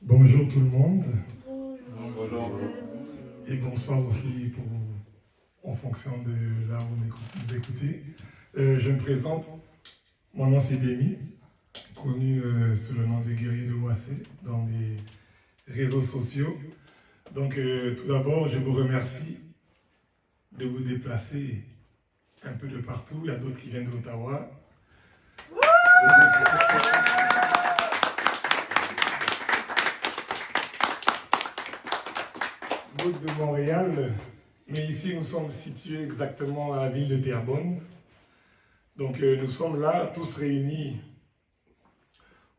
Bonjour tout le monde. Bonjour. Et bonsoir aussi en fonction de là où vous écoutez. Je me présente, mon nom c'est Demi, connu sous le nom de Guerrier de Ouassé dans les réseaux sociaux. Donc tout d'abord, je vous remercie de vous déplacer un peu de partout. Il y a d'autres qui viennent d'Ottawa. D'autres de Montréal, mais ici nous sommes situés exactement à la ville de Terrebonne. Donc nous sommes là tous réunis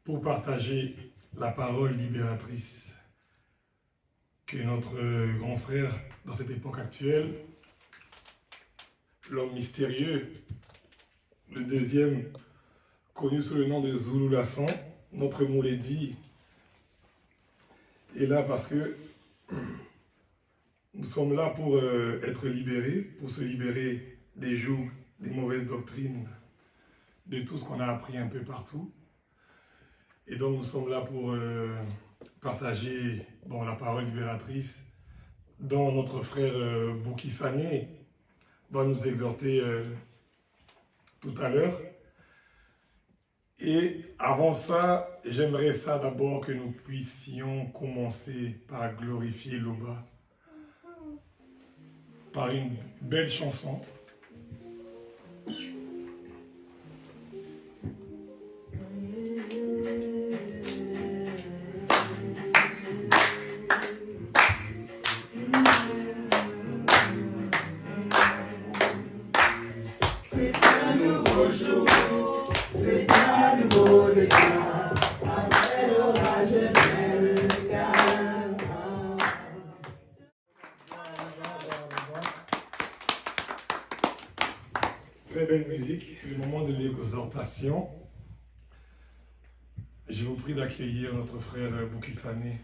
pour partager la parole libératrice que notre grand frère dans cette époque actuelle, l'homme mystérieux, le deuxième connu sous le nom de Zulu Lasson, notre Mouledi, est là parce que nous sommes là pour être libérés, pour se libérer des jougs, des mauvaises doctrines, de tout ce qu'on a appris un peu partout. Et donc nous sommes là pour partager la parole libératrice dont notre frère Bouki Sané va nous exhorter tout à l'heure. Et avant ça, j'aimerais ça d'abord que nous puissions commencer par glorifier Loba par une belle chanson. C'est un nouveau jour, c'est un nouveau départ, après l'orage vient le calme. Très belle musique, le moment de l'exhortation. Je vous prie d'accueillir notre frère Bouki Sané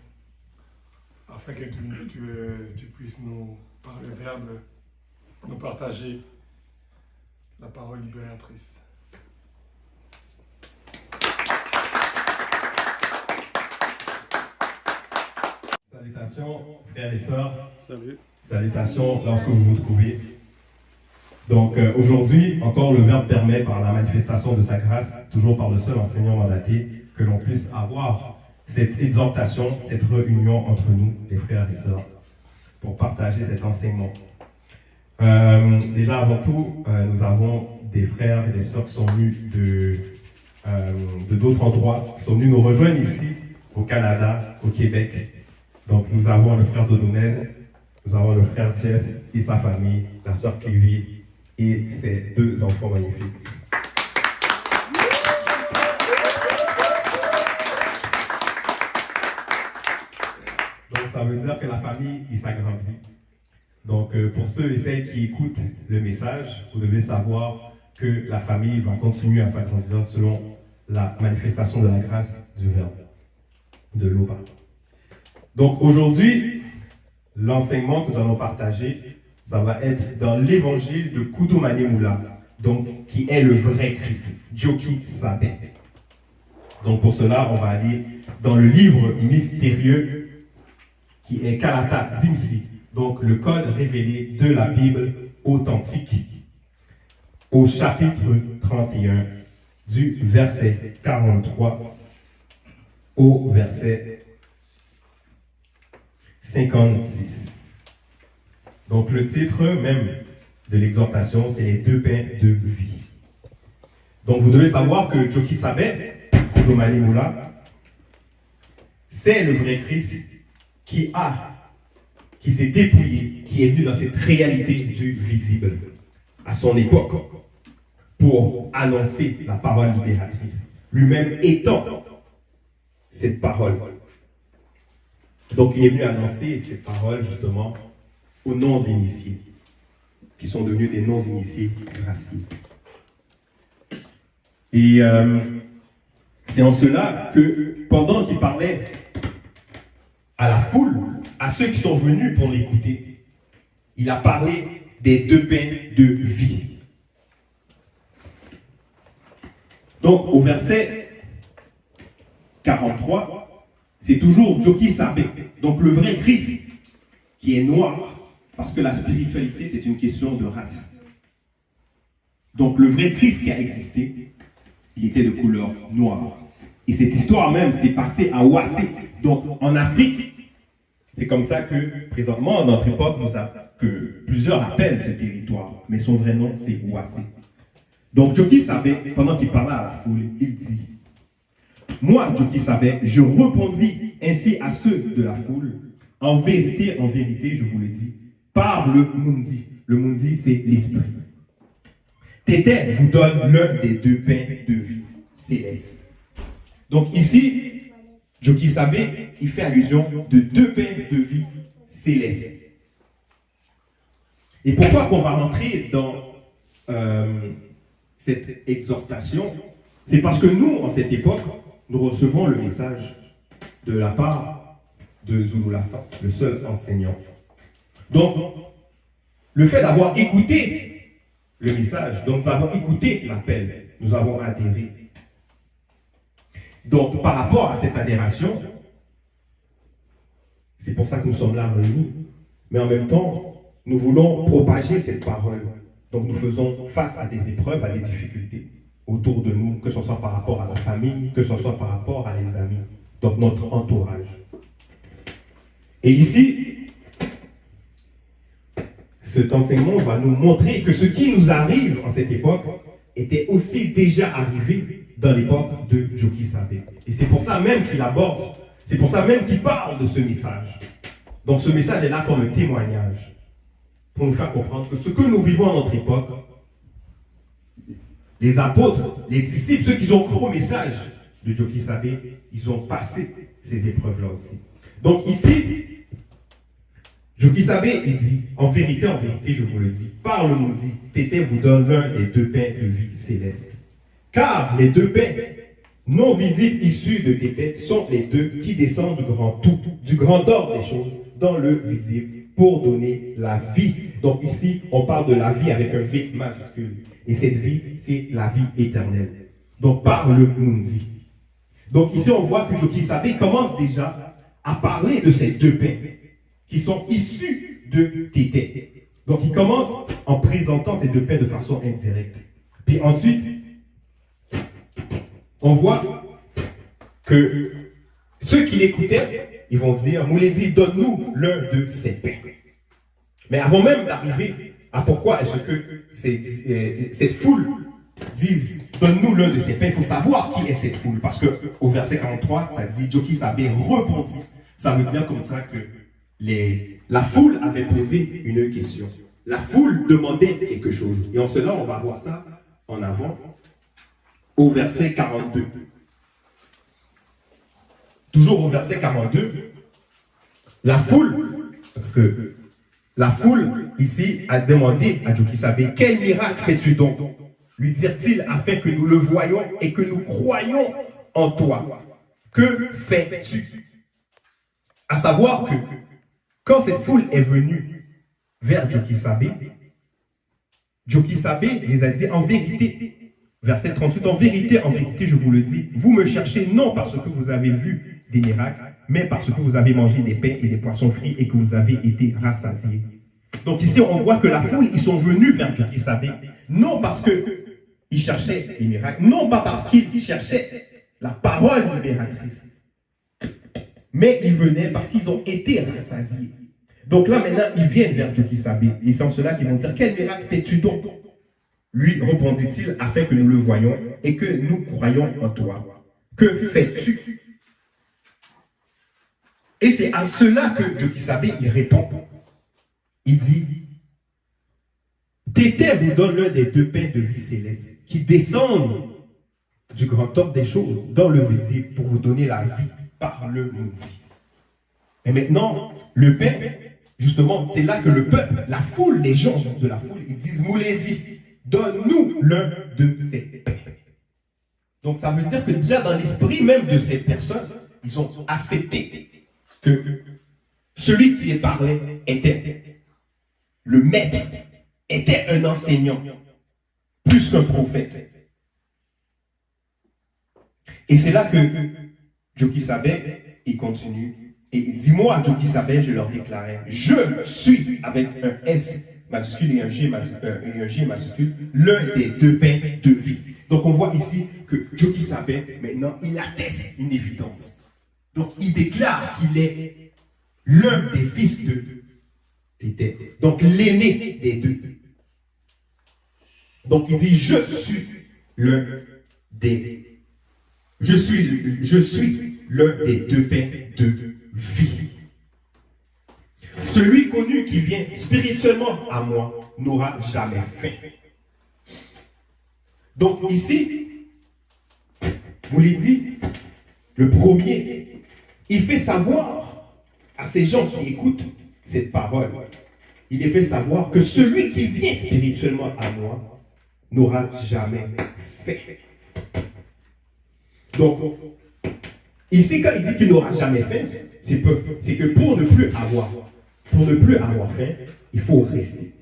afin que tu puisses nous, par le verbe, nous partager la parole libératrice. Salutations, frères et sœurs. Salut. Salutations lorsque vous vous trouvez. Donc aujourd'hui, encore le Verbe permet par la manifestation de sa grâce, toujours par le seul enseignant mandaté, que l'on puisse avoir cette exhortation, cette réunion entre nous, les frères et sœurs, pour partager cet enseignement. Déjà avant tout, nous avons des frères et des sœurs qui sont venus de d'autres endroits, qui sont venus nous rejoindre ici, au Canada, au Québec. Donc nous avons le frère Dodonel, nous avons le frère Jeff et sa famille, la sœur Clévie et ses deux enfants magnifiques. Donc ça veut dire que la famille, il s'agrandit. Donc pour ceux et celles qui écoutent le message, vous devez savoir que la famille va continuer à s'agrandir selon la manifestation de la grâce du Verbe, de l'Oba. Donc aujourd'hui, l'enseignement que nous allons partager, ça va être dans l'évangile de Koudoumane Moula, donc qui est le vrai Christ, Djoki Sabé. Donc pour cela, on va aller dans le livre mystérieux qui est Kalata Dimsi, donc le code révélé de la Bible authentique, au chapitre 31, du verset 43 au verset 56. Donc le titre même de l'exhortation, c'est les deux pains de vie. Donc vous devez savoir que Djoki Sabé, Koudoumane Moula, c'est le vrai Christ qui s'est dépouillé, qui est venu dans cette réalité du visible à son époque pour annoncer la parole libératrice, lui-même étant cette parole. Donc il est venu annoncer cette parole justement aux non-initiés, qui sont devenus des non-initiés graciés. Et c'est en cela que pendant qu'il parlait à la foule, à ceux qui sont venus pour l'écouter, il a parlé des deux pains de vie. Donc au verset 43, c'est toujours Joki Sabe, donc le vrai Christ, qui est noir, parce que la spiritualité, c'est une question de race. Donc le vrai Christ qui a existé, il était de couleur noire. Et cette histoire même s'est passée à Ouassé, donc en Afrique. C'est comme ça que, présentement, dans notre époque, que plusieurs appellent ce territoire, mais son vrai nom, c'est Ouassé. Donc Joki Sabe, pendant qu'il parlait à la foule, il dit « Moi, Joki Sabe, je répondis ainsi à ceux de la foule, en vérité, je vous le dis, par le Mundi. Le Mundi, c'est l'esprit. Tété vous donne l'un des deux pains de vie céleste. » Donc ici, Joki Sabe, il fait allusion de deux pains de vie céleste. Et pourquoi qu'on va rentrer dans cette exhortation? C'est parce que nous, en cette époque, nous recevons le message de la part de Zulu Lassan, le seul enseignant. Donc, le fait d'avoir écouté le message, donc nous avons écouté l'appel, nous avons adhéré. Donc, par rapport à cette adhération, c'est pour ça que nous sommes là réunis. Mais en même temps, nous voulons propager cette parole. Donc, nous faisons face à des épreuves, à des difficultés autour de nous, que ce soit par rapport à la famille, que ce soit par rapport à les amis, donc notre entourage. Et ici, cet enseignement va nous montrer que ce qui nous arrive en cette époque était aussi déjà arrivé dans l'époque de Joki Sabe. Et c'est pour ça même qu'il aborde, c'est pour ça même qu'il parle de ce message. Donc ce message est là comme un témoignage pour nous faire comprendre que ce que nous vivons à notre époque, les apôtres, les disciples, ceux qui ont cru au message de Joki Sabe, ils ont passé ces épreuves-là aussi. Donc ici, Joki Sabe, il dit, en vérité, je vous le dis, par le Mundi, Tété vous donne l'un des deux pains de vie céleste. Car les deux pains non visibles issus de Tété sont les deux qui descendent du grand ordre des choses dans le visible pour donner la vie. Donc ici, on parle de la vie avec un V majuscule. Et cette vie, c'est la vie éternelle. Donc par le Mundi. Donc ici, on voit que Joki Sabe commence déjà à parler de ces deux pains qui sont issus de Tété. Donc il commence en présentant ces deux pains de façon indirecte. Puis ensuite, on voit que ceux qui l'écoutaient, ils vont dire, Mouledi, donne-nous l'un de ces pains. Mais avant même d'arriver à pourquoi est-ce que cette foule dise, donne-nous l'un de ces pains, il faut savoir qui est cette foule. Parce qu'au verset 43, ça dit, Joki Sabe répondit. Ça veut dire comme ça que la foule avait posé une question. La foule demandait quelque chose. Et en cela, on va voir ça en avant. Au verset 42. Toujours au verset 42, la foule, parce que la foule ici a demandé à Joki Sabe, quel miracle fais-tu donc? Lui dirent-ils, afin que nous le voyions et que nous croyions en toi. Que fais-tu? À savoir que quand cette foule est venue vers Joki Sabe les a dit en vérité, verset 38, en vérité, je vous le dis, vous me cherchez non parce que vous avez vu des miracles, mais parce que vous avez mangé des pains et des poissons frits et que vous avez été rassasiés. Donc ici, on voit que la foule, ils sont venus vers Joki Sabe, non parce qu'ils cherchaient des miracles, non pas parce qu'ils cherchaient la parole libératrice, mais ils venaient parce qu'ils ont été rassasiés. Donc là, maintenant, ils viennent vers Joki Sabe, et c'est en cela qu'ils vont dire, quel miracle fais-tu donc? Lui répondit-il, afin que nous le voyions et que nous croyons en toi. Que fais-tu? Et c'est à cela que Joki Sabe, il répond. Il dit, Tété vous donne l'un des deux pains de vie céleste qui descendent du grand ordre des choses dans le visible pour vous donner la vie par le Mundi. Et maintenant, le pain, justement, c'est là que le peuple, la foule, les gens de la foule, ils disent, Mouledi, donne-nous l'un de ces pains. Donc ça veut dire que déjà dans l'esprit même de ces personnes, ils ont accepté que celui qui les parlait était le maître, était un enseignant, plus qu'un prophète. Et c'est là que Joki Sabe, il continue et il dit, moi, Joki Sabin, je leur déclarais, je suis, avec un S majuscule et un G majuscule, l'un des deux pains de vie. Donc on voit ici que Joki Sabin, maintenant, il atteste une évidence. Donc il déclare qu'il est l'un des fils de Tété. Donc l'aîné des deux. Donc il dit, je suis l'un des deux pains de vie. Celui connu qui vient spirituellement à moi n'aura jamais faim. Donc ici, vous l'avez dit, le premier, il fait savoir à ces gens qui écoutent cette parole, il les fait savoir que celui qui vient spirituellement à moi n'aura jamais faim. Donc, ici, quand il dit qu'il n'aura jamais faim, c'est que pour ne plus avoir faim, il faut rester.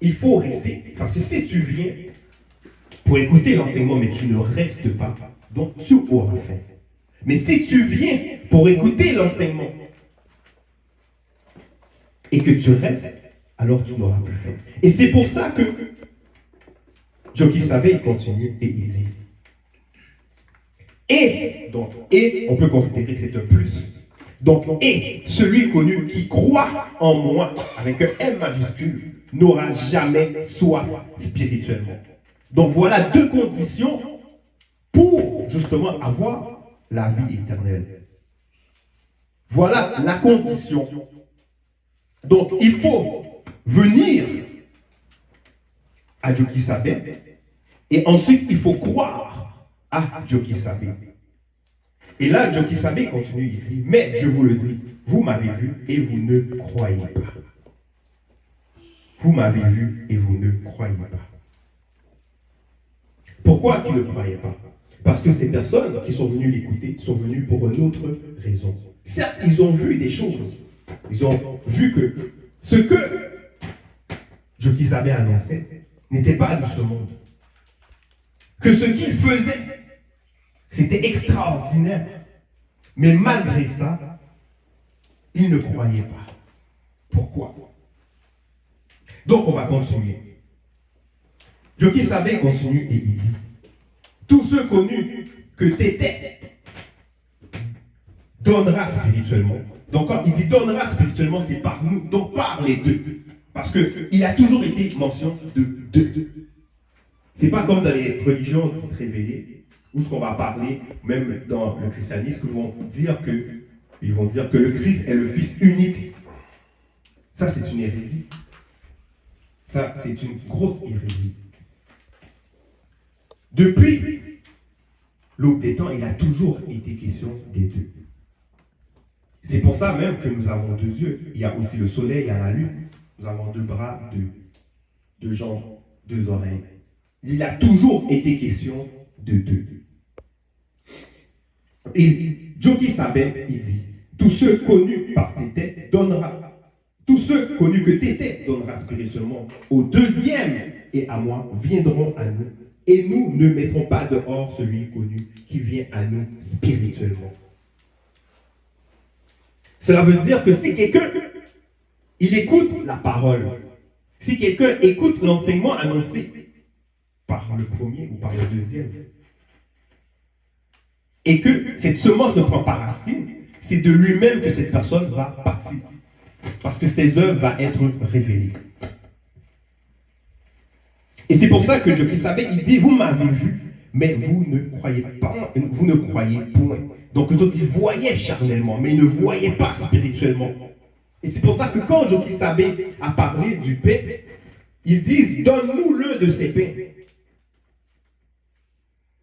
Il faut rester. Parce que si tu viens pour écouter l'enseignement, mais tu ne restes pas, donc tu auras faim. Mais si tu viens pour écouter l'enseignement et que tu restes, alors tu n'auras plus faim. Et c'est pour ça que Joki Sabin, il continue et il dit, et on peut considérer que c'est un plus. Donc, et celui connu qui croit en moi, avec un M majuscule, n'aura jamais soif spirituellement. Donc voilà deux conditions pour justement avoir la vie éternelle. Voilà la condition. Donc il faut venir à Joki Sabin et ensuite il faut croire à Joki Sabin. Et là, Joki Sabin continue, il dit, mais je vous le dis, vous m'avez vu et vous ne croyez pas. Vous m'avez vu et vous ne croyez pas. Pourquoi ils ne croyaient pas? Parce que ces personnes qui sont venues l'écouter sont venues pour une autre raison. Certes, ils ont vu des choses. Ils ont vu que ce que Joki Sabin annonçait n'était pas de ce monde. Que ce qu'il faisait, c'était extraordinaire. Mais malgré ça, ils ne croyaient pas. Pourquoi? Donc on va continuer. Joki Sabin continue et il dit, tous ceux connus que Tété donnera spirituellement. Donc quand il dit donnera spirituellement, c'est par nous, donc par les deux. Parce qu'il a toujours été mention de deux. C'est pas comme dans les religions dites révélées, où ce qu'on va parler, même dans le christianisme, ils vont dire que le Christ est le Fils unique. Ça, c'est une hérésie. Ça, c'est une grosse hérésie. Depuis l'aube des temps, il a toujours été question des deux. C'est pour ça même que nous avons deux yeux. Il y a aussi le soleil, il y a la lune. Nous avons deux bras, deux jambes, deux oreilles. Il a toujours été question de deux. Et Joki Sabin, il dit, tous ceux connus par Tété donnera, tous ceux connus que Tété donnera spirituellement au deuxième et à moi viendront à nous. Et nous ne mettrons pas dehors celui connu qui vient à nous spirituellement. Cela veut dire que si quelqu'un, il écoute la parole, si quelqu'un écoute l'enseignement annoncé par le premier ou par le deuxième, et que cette semence ne prend pas racine, c'est de lui-même que cette personne va partir. Parce que ses œuvres vont être révélées. Et c'est pour ça que Joki Sabin, il dit, vous m'avez vu, mais vous ne croyez pas, vous ne croyez point. Donc les autres, ils voyaient charnellement, mais ils ne voyaient pas spirituellement. Et c'est pour ça que quand Joki Sabin a parlé du pain, ils disent, donne-nous l'un de ces pains.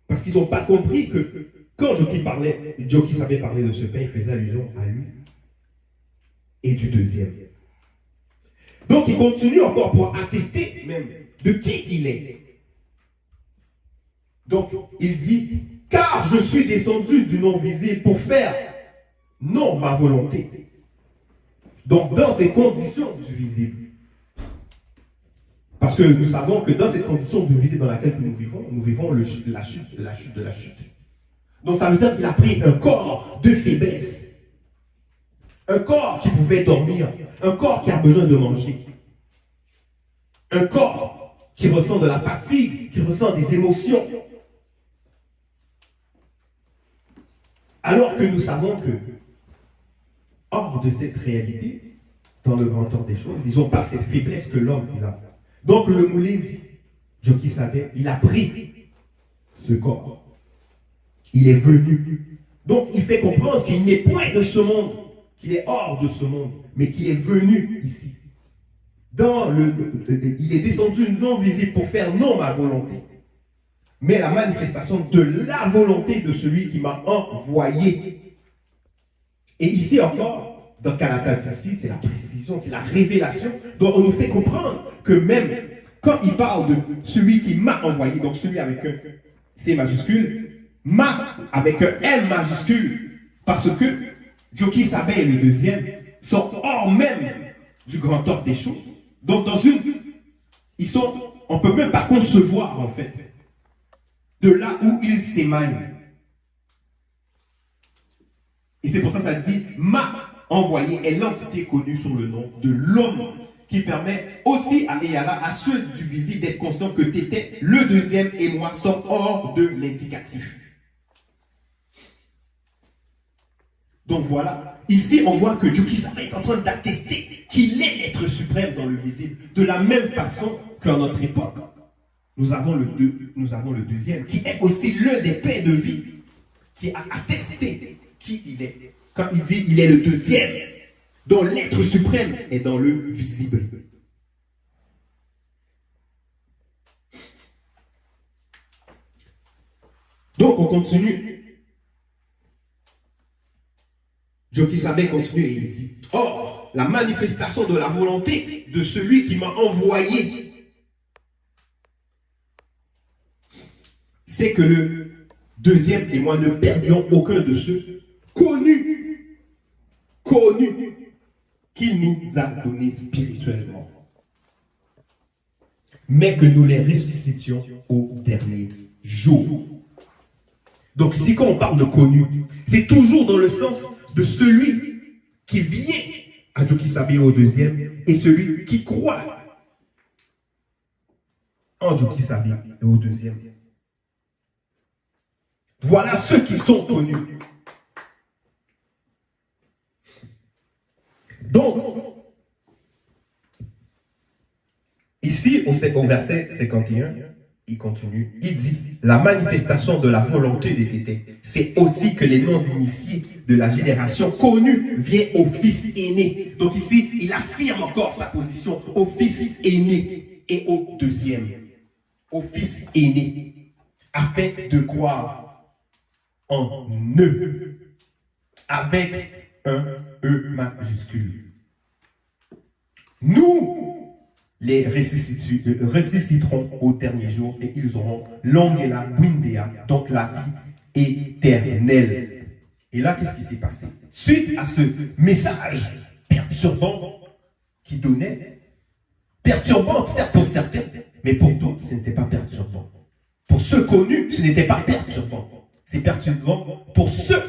Parce qu'ils n'ont pas compris que quand Joki Sabin parlait de ce pain, il faisait allusion à lui et du deuxième. Donc il continue encore pour attester même de qui il est. Donc il dit, car je suis descendu du non visible pour faire non ma volonté. Donc dans ces conditions du visible. Parce que nous savons que dans cette condition du visible dans laquelle nous vivons la chute de la chute. Donc ça veut dire qu'il a pris un corps de faiblesse. Un corps qui pouvait dormir. Un corps qui a besoin de manger. Un corps qui ressent de la fatigue, qui ressent des émotions. Alors que nous savons que, hors de cette réalité, dans le grand ordre des choses, ils n'ont pas cette faiblesse que l'homme a. Donc le moulin dit, Joki savait, il a pris ce corps. Il est venu. Donc il fait comprendre qu'il n'est point de ce monde, qu'il est hors de ce monde, mais qu'il est venu ici. Il est descendu non visible pour faire non ma volonté, mais la manifestation de la volonté de celui qui m'a envoyé. Et ici encore, dans Galates 6, c'est la précision, c'est la révélation. Donc on nous fait comprendre que même quand il parle de celui qui m'a envoyé, donc celui avec un C majuscule, m'a avec un M majuscule, parce que Joki Sabé et le deuxième sont hors même du grand ordre des choses. Donc dans une, on ne peut même pas concevoir en fait de là où ils s'émanent. Et c'est pour ça que ça dit m'a envoyé est l'entité connue sous le nom de l'homme, qui permet aussi à Eyala, à ceux du visible, d'être conscients que tu étais le deuxième et moi sommes hors de l'indicatif. Donc voilà, ici on voit que Joki Sabé est en train d'attester qu'il est l'être suprême dans le visible, de la même façon qu'à notre époque. Nous avons le deuxième, qui est aussi l'un des pères de vie, qui a attesté qui il est. Quand il dit il est le deuxième, dont l'être suprême est dans le visible. Donc on continue. Joki Sabé continue et il dit, or, la manifestation de la volonté de celui qui m'a envoyé, c'est que le deuxième et moi ne perdions aucun de ceux connus qu'il nous a donnés spirituellement, mais que nous les ressuscitions au dernier jour. Donc ici, quand on parle de connu, c'est toujours dans le sens de celui qui vient à Joki Sabé au deuxième et celui qui croit en Joki Sabé et au deuxième. Voilà ceux qui sont connus. Donc, ici, au verset 51, il continue, il dit, la manifestation de la volonté des tétés, c'est aussi que les non-initiés de la génération connue viennent au fils aîné. Donc ici, il affirme encore sa position au fils aîné et au deuxième, au fils aîné, afin de croire en eux, avec un E majuscule. Nous les ressusciteront au dernier jour et ils auront l'ongela windea, donc la vie éternelle. Et là, qu'est-ce qui s'est passé? Suite à ce message perturbant qui donnait, perturbant certes pour certains, mais pour d'autres, ce n'était pas perturbant. Pour ceux connus, ce n'était pas perturbant. C'est perturbant pour ceux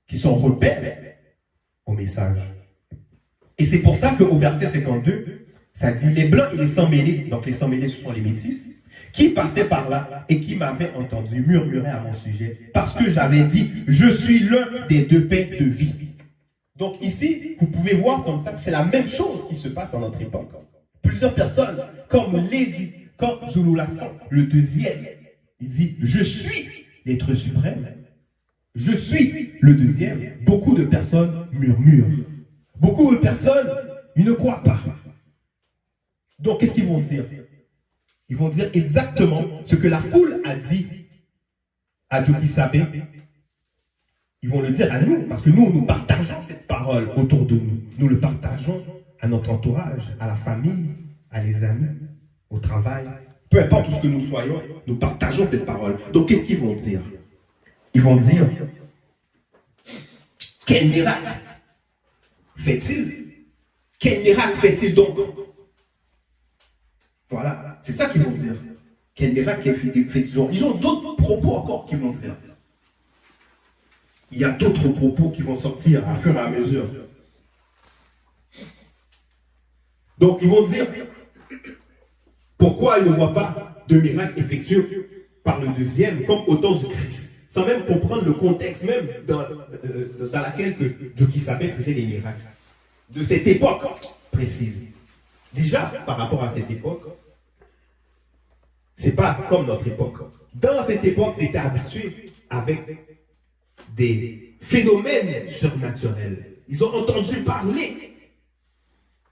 qui sont rebelles au message. Et c'est pour ça qu'au verset 52, ça dit les blancs et les sans-mêlés, donc les sans-mêlés ce sont les métis, qui passaient par là et qui m'avaient entendu murmurer à mon sujet, parce que j'avais dit, je suis l'un des deux pains de vie. Donc ici, vous pouvez voir comme ça que c'est la même chose qui se passe en notre époque. Plusieurs personnes, comme Lady, comme Zouloulassan, le deuxième, il dit, je suis l'être suprême, je suis le deuxième. Beaucoup de personnes murmurent. Beaucoup de personnes, ils ne croient pas. Donc, qu'est-ce qu'ils vont dire? Ils vont dire exactement ce que la foule a dit à Joki Sabé. Ils vont le dire à nous, parce que nous partageons cette parole autour de nous. Nous le partageons à notre entourage, à la famille, à les amis, au travail. Peu importe où ce que nous soyons, nous partageons cette parole. Donc, qu'est-ce qu'ils vont dire? Ils vont dire, quel miracle fait-il? Quel miracle fait-il donc? Voilà, c'est ça qu'ils vont dire. Quel miracle fait-il donc? Ils ont d'autres propos encore qu'ils vont dire. il y a d'autres propos qui vont sortir à fur et à mesure. Donc, ils vont dire pourquoi ils ne voient pas de miracle effectué par le deuxième, comme au temps du Christ, sans même comprendre le contexte même dans laquelle Jokisabe faisait les miracles. De cette époque précise. Déjà, par rapport à cette époque, c'est pas comme notre époque. Dans cette époque, ils étaient habitués avec des phénomènes surnaturels. Ils ont entendu parler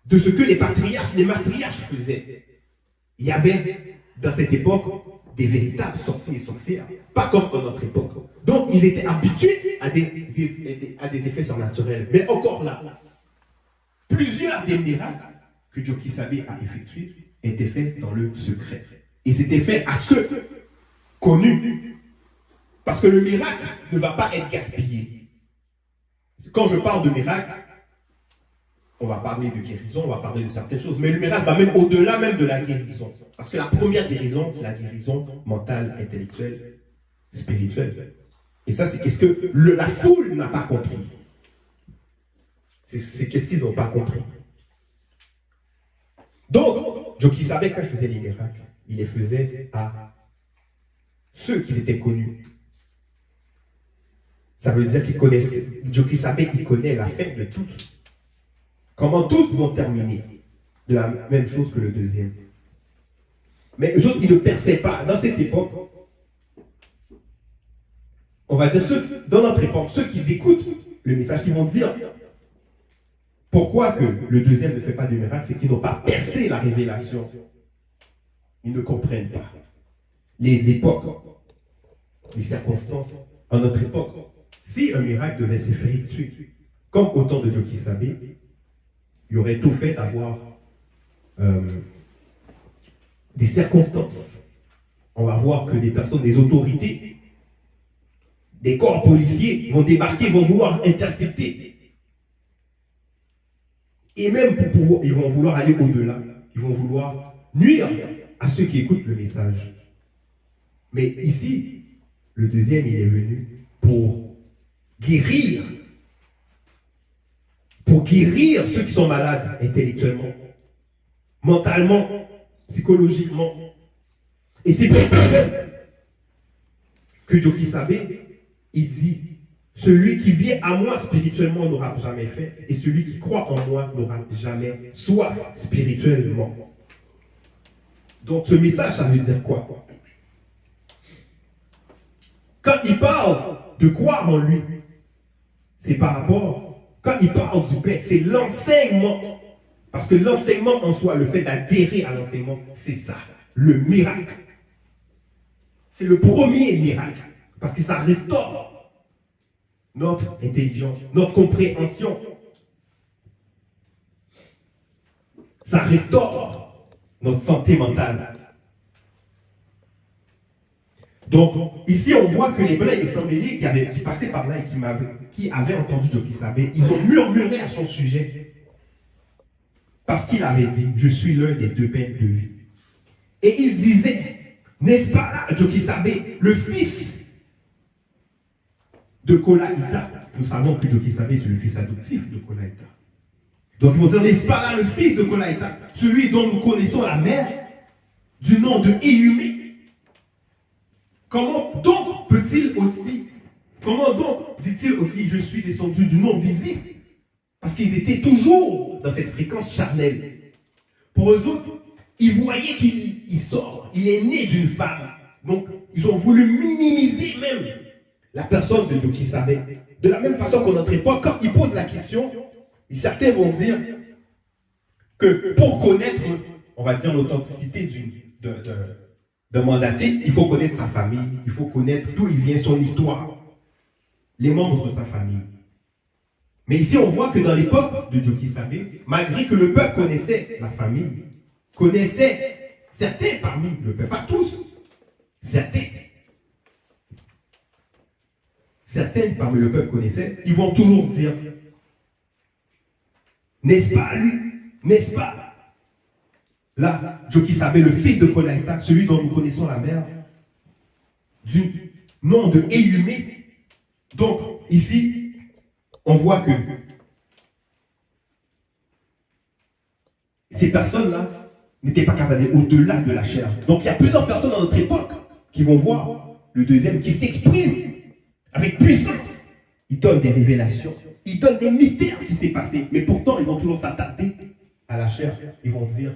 de ce que les patriarches, les matriarches faisaient. Il y avait, dans cette époque, des véritables sorciers et sorcières, pas comme dans notre époque. Donc, ils étaient habitués à des effets surnaturels. Mais encore là, plusieurs des miracles que Jokisabe a effectués étaient faits dans le secret. Et c'était fait à ceux connus. Parce que le miracle ne va pas être gaspillé. Quand je parle de miracle, on va parler de guérison, on va parler de certaines choses, mais le miracle va même au-delà même de la guérison. Parce que la première guérison, c'est la guérison mentale, intellectuelle, spirituelle. Et ça, c'est qu'est-ce que la foule n'a pas compris. C'est qu'est-ce qu'ils n'ont pas compris. Donc, Jokisabe, quand il faisait les miracles, il les faisait à ceux qui étaient connus. Ça veut dire qu'ils connaissaient. Jokisabe, il connaît la fin de tout. Comment tous vont terminer de la même chose que le deuxième. Mais eux autres, ils ne perçaient pas. Dans cette époque, on va dire, dans notre époque, ceux qui écoutent le message, qui vont dire pourquoi que le deuxième ne fait pas de miracle, c'est qu'ils n'ont pas percé la révélation. Ils ne comprennent pas les époques, les circonstances en notre époque. Si un miracle devait s'effectuer, comme au temps de Jokisabe, il y aurait tout fait d'avoir des circonstances. On va voir que des personnes, des autorités, des corps policiers vont débarquer, vont vouloir intercepter. Et même pour pouvoir, ils vont vouloir aller au-delà. Ils vont vouloir nuire à ceux qui écoutent le message. Mais ici, le deuxième, il est venu pour guérir ceux qui sont malades intellectuellement, mentalement, psychologiquement. Et c'est pour ça que Jokisabe, il dit, celui qui vient à moi spirituellement n'aura jamais fait, et celui qui croit en moi n'aura jamais soif spirituellement. Donc ce message, ça veut dire quoi? Quand il parle de croire en lui, c'est par rapport, quand il parle du pain, c'est l'enseignement. Parce que l'enseignement en soi, le fait d'adhérer à l'enseignement, c'est ça, le miracle. C'est le premier miracle. Parce que ça restaure notre intelligence, notre compréhension. Ça restaure notre santé mentale. Donc, ici, on voit que les Blancs et Sambélé qui passaient par là et qui avaient entendu Jokisabe, ils ont murmuré à son sujet. Parce qu'il avait dit, je suis l'un des deux pains de vie. Et il disait, n'est-ce pas là, Jokisabe, le fils de Kolaïta? Nous savons que Jokisabe, c'est le fils adoptif de Kolaïta. Donc, ils vont dire, n'est-ce pas là, le fils de Kolaïta, celui dont nous connaissons la mère, du nom de Éhumé? Comment donc dit-il aussi, je suis descendu du non visible? Parce qu'ils étaient toujours dans cette fréquence charnelle. Pour eux autres, ils voyaient qu'il sort, il est né d'une femme. Donc, ils ont voulu minimiser même la personne de Jokisabe. De la même façon qu'à notre époque, quand ils posent la question, certains vont dire que pour connaître, on va dire, l'authenticité d'un mandaté, il faut connaître sa famille, il faut connaître d'où il vient, son histoire, les membres de sa famille. Mais ici, on voit que dans l'époque de Jokisabe, malgré que le peuple connaissait la famille, connaissait certains parmi le peuple, pas tous, certains parmi le peuple connaissaient, ils vont toujours dire, n'est-ce pas lui, n'est-ce pas là, Jokisabe, le fils de Kolaïta, celui dont nous connaissons la mère, du nom de Éhumé. Donc, ici, on voit que ces personnes-là n'étaient pas capables d'aller au-delà de la chair. Donc il y a plusieurs personnes dans notre époque qui vont voir le deuxième qui s'exprime avec puissance. Ils donnent des révélations, ils donnent des mystères qui s'est passé, mais pourtant ils vont toujours s'attarder à la chair. Ils vont dire,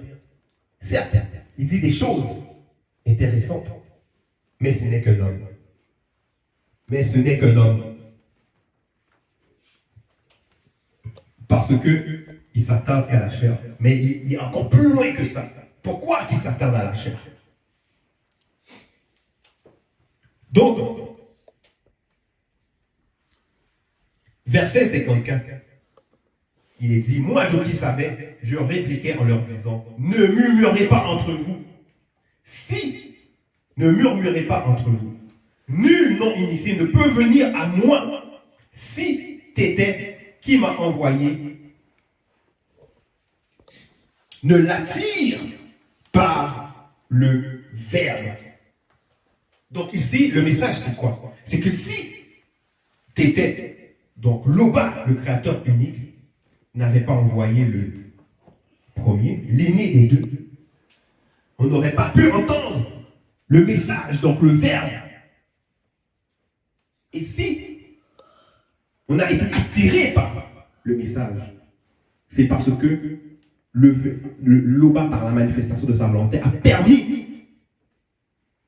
certes, il dit des choses intéressantes, mais ce n'est qu'un homme. Mais ce n'est qu'un homme. Parce que il s'attarde à la chair. Mais il est encore plus loin que ça. Pourquoi il s'attarde à la chair? Donc, verset 54, il est dit, moi, je qui savais, je répliquais en leur disant, ne murmurez pas entre vous. Si, ne murmurez pas entre vous. Nul non initié ne peut venir à moi si t'étais qui m'a envoyé ne l'attire par le verbe. Donc ici, le message c'est quoi? C'est que si t'étais, donc Loba, le créateur unique, n'avait pas envoyé le premier, l'aîné des deux, on n'aurait pas pu entendre le message, donc le verbe. Et si on a été attiré par le message, c'est parce que Loba, par la manifestation de sa volonté, a permis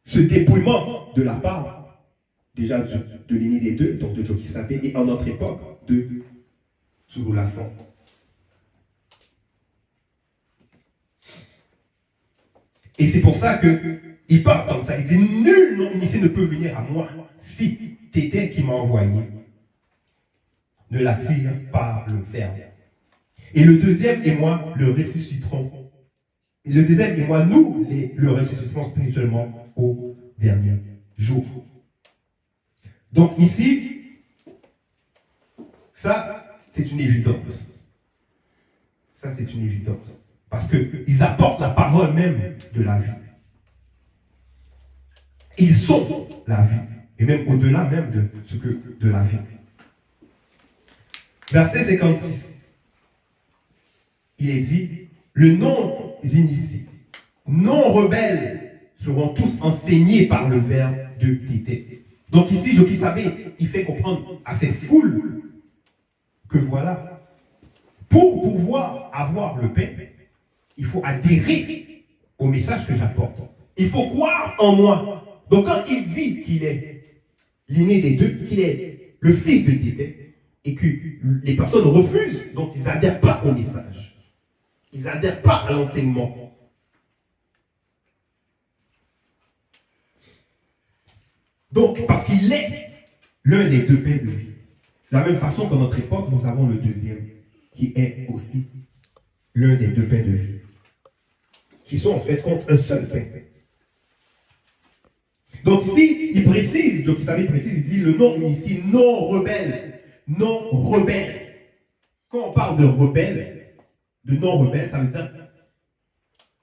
ce dépouillement de la part, déjà de l'aîné des deux, donc de Jokisate, et en notre époque, de Souloulassan. Et c'est pour ça qu'il parle comme ça. Il dit, nul non initié ne peut venir à moi si t'étais qui m'a envoyé ne l'attire par le verbe. Et le deuxième et moi le ressusciterons. Et le deuxième et moi, nous le ressusciterons spirituellement au dernier jour. Donc ici, ça, c'est une évidence. Ça, c'est une évidence. Parce qu'ils apportent la parole même de la vie. Ils sont la vie. Et même au-delà même de la vie. Verset 56. Il est dit, le non-initié, non-rebelles seront tous enseignés par le verbe de Tété. Donc ici, Jokisabé, il fait comprendre à cette foule que voilà, pour pouvoir avoir le pain, il faut adhérer au message que j'apporte. Il faut croire en moi. Donc quand il dit qu'il est l'aîné des deux, qu'il est le fils de Tété, et que les personnes refusent, donc ils n'adhèrent pas au message. Ils n'adhèrent pas à l'enseignement. Donc, parce qu'il est l'un des deux pains de vie. De la même façon qu'à notre époque, nous avons le deuxième, qui est aussi l'un des deux pains de vie. Qui sont en fait contre un seul pain. Donc ici, il précise, donc il précise, il dit le non initié, non rebelle. Non rebelle. Quand on parle de rebelle, de non rebelle, ça veut dire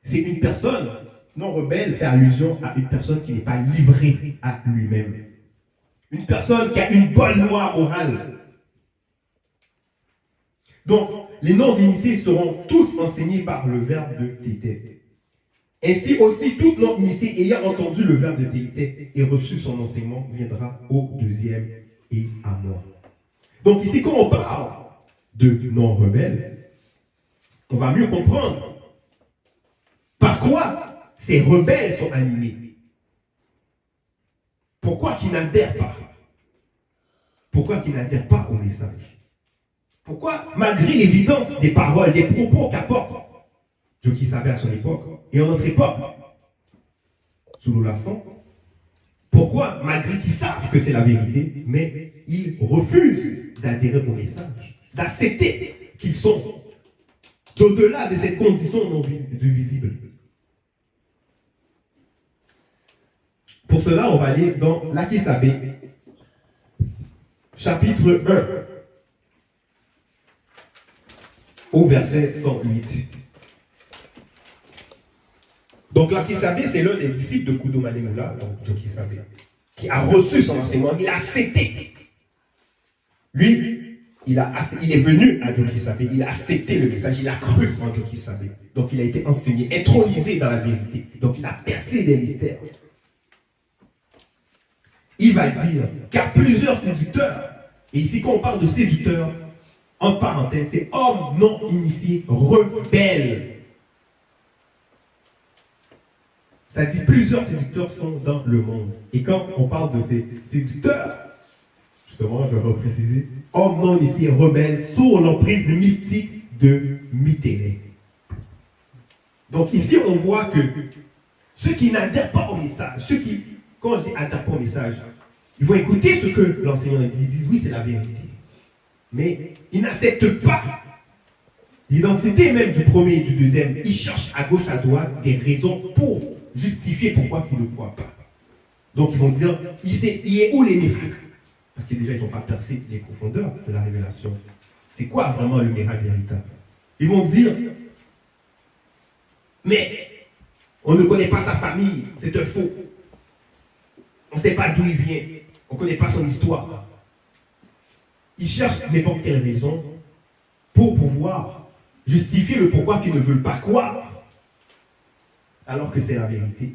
c'est une personne, non rebelle fait allusion à une personne qui n'est pas livrée à lui-même. Une personne qui a une bonne loi orale. Donc, les non-initiés seront tous enseignés par le verbe de Tété. Ainsi aussi, tout non-initié ayant entendu le verbe de Tété et reçu son enseignement viendra au deuxième et à moi. Donc ici, quand on parle de non-rebelles, on va mieux comprendre par quoi ces rebelles sont animés. Pourquoi qu'ils n'adhèrent pas? Pourquoi qu'ils n'adhèrent pas au message? Pourquoi, malgré l'évidence des paroles, des propos qu'apporte Jokisabé à son époque, et en notre époque, Souloulassan, pourquoi, malgré qu'ils savent que c'est la vérité, mais ils refusent d'adhérer au message, d'accepter qu'ils sont au-delà de cette condition non visible. Pour cela, on va aller dans l'Akisabé, chapitre 1, au verset 108. Donc l'Akisabé, c'est l'un des disciples de Koudoumane Moula, donc Jokisabé, qui a reçu son enseignement, il a accepté. Lui, il est venu à Djokisabé, il a accepté le message, il a cru en Djokisabé. Donc il a été enseigné, intronisé dans la vérité. Donc il a percé des mystères. Il va dire qu'il y a plusieurs séducteurs. Et ici, quand on parle de séducteurs, en parenthèse, c'est hommes non initiés, rebelles. Ça dit plusieurs séducteurs sont dans le monde. Et quand on parle de ces séducteurs, justement, je vais repréciser, hommes non initiés, rebelles, sous l'emprise mystique de Mytélé. Donc ici, on voit que ceux qui n'adhèrent pas au message, ceux qui, quand je dis adhèrent pas au message, ils vont écouter ce que l'enseignant dit, ils disent oui, c'est la vérité. Mais ils n'acceptent pas l'identité même du premier et du deuxième. Ils cherchent à gauche, à droite des raisons pour justifier pourquoi ils ne croient pas. Donc ils vont dire, il est où les miracles? Parce que déjà, ils n'ont pas percé les profondeurs de la révélation. C'est quoi vraiment le miracle véritable? Ils vont dire, mais on ne connaît pas sa famille, c'est un faux. On ne sait pas d'où il vient, on ne connaît pas son histoire. Ils cherchent n'importe quelle raison pour pouvoir justifier le pourquoi qu'ils ne veulent pas croire. Alors que c'est la vérité.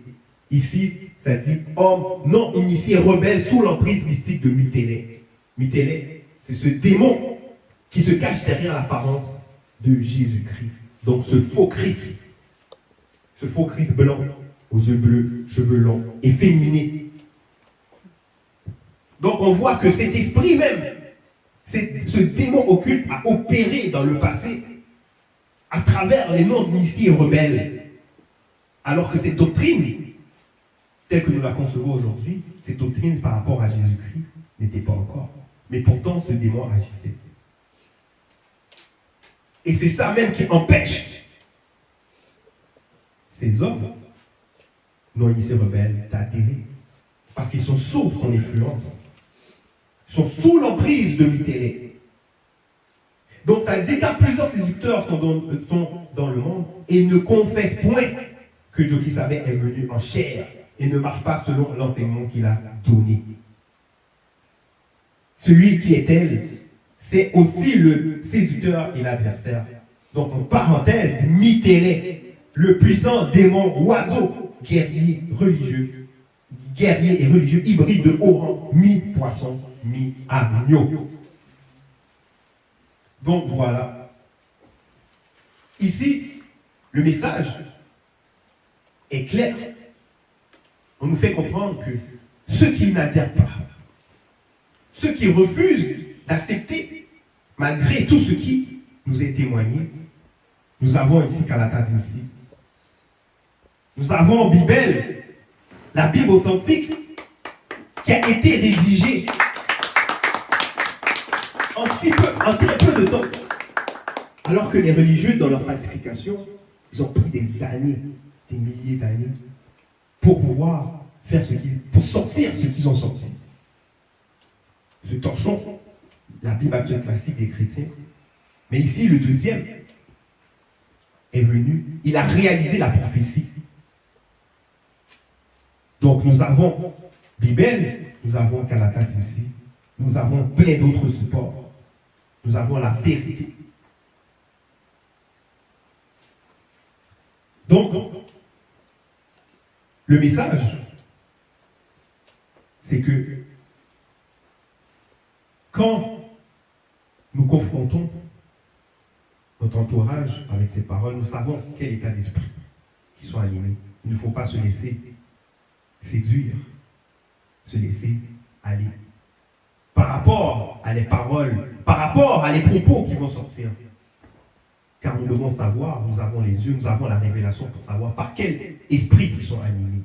Ici, ça dit homme non initié, rebelle sous l'emprise mystique de Mytélé. Mytélé, c'est ce démon qui se cache derrière l'apparence de Jésus-Christ. Donc ce faux Christ blanc, aux yeux bleus, cheveux longs, efféminé. Donc on voit que cet esprit même, ce démon occulte a opéré dans le passé à travers les non-initiés rebelles. Alors que cette doctrine, telle que nous la concevons aujourd'hui, cette doctrine par rapport à Jésus-Christ n'était pas encore. Mais pourtant, ce démon agissait. Et c'est ça même qui empêche ces hommes non-initiés rebelles d'adhérer. Parce qu'ils sont sous son influence. Ils sont sous l'emprise de Mytélé. Donc ça dit qu'à plusieurs séducteurs sont dans le monde et ne confessent point que Djokisabé est venu en chair et ne marche pas selon l'enseignement qu'il a donné. Celui qui est elle, c'est aussi le séducteur et l'adversaire. Donc en parenthèse, Mytélé, le puissant démon oiseau, guerrier et religieux hybride de haut rang, mi-poisson, mi-agneau. Donc voilà. Ici, le message est clair. On nous fait comprendre que ceux qui n'adhèrent pas, ceux qui refusent d'accepter, malgré tout ce qui nous est témoigné, nous avons ici Kalata Dimsi. Nous avons en Bible, la Bible authentique, qui a été rédigée en très peu de temps. Alors que les religieux, dans leur falsification, ils ont pris des années, des milliers d'années, pour pouvoir faire pour sortir ce qu'ils ont sorti. Ce torchon, la Bible actuelle classique des chrétiens. Mais ici, le deuxième est venu, il a réalisé la prophétie. Donc nous avons Bible, nous avons Kalata Dimsi, nous avons plein d'autres supports. Nous avons la vérité. Donc, le message, c'est que quand nous confrontons notre entourage avec ces paroles, nous savons quel état d'esprit qui sont animés. Il ne faut pas se laisser séduire, se laisser aller. Par rapport à les paroles, par rapport à les propos qui vont sortir. Car nous devons savoir, nous avons les yeux, nous avons la révélation pour savoir par quel esprit ils sont animés.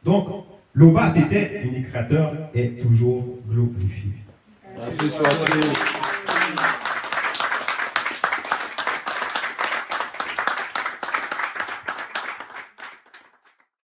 Donc, l'Oba Tété, l'unique créateur, est toujours glorifié. Merci soit Dieu.